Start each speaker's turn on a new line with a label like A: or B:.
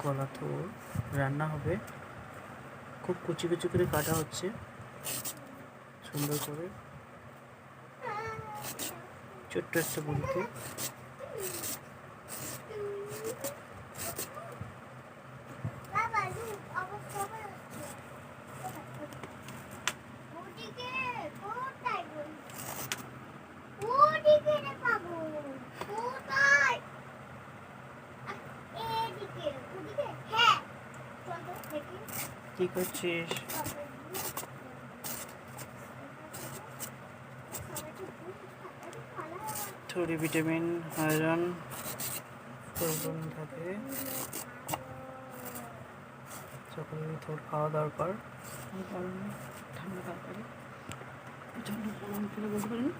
A: কলা থোড় রান্না হবে। খুব কুচি কুচি করে কাটা হচ্ছে সুন্দর করে, ছোট্ট একটা বড়িতে। কি করছিস? থোড়ে ভিটামিন আয়রন প্রয়োজন থাকে, সকালে থোড় খাওয়া দরকার।
B: গরমে ঠান্ডা তরকারি প্রচণ্ড গরম ফেলে বলতে পারেন।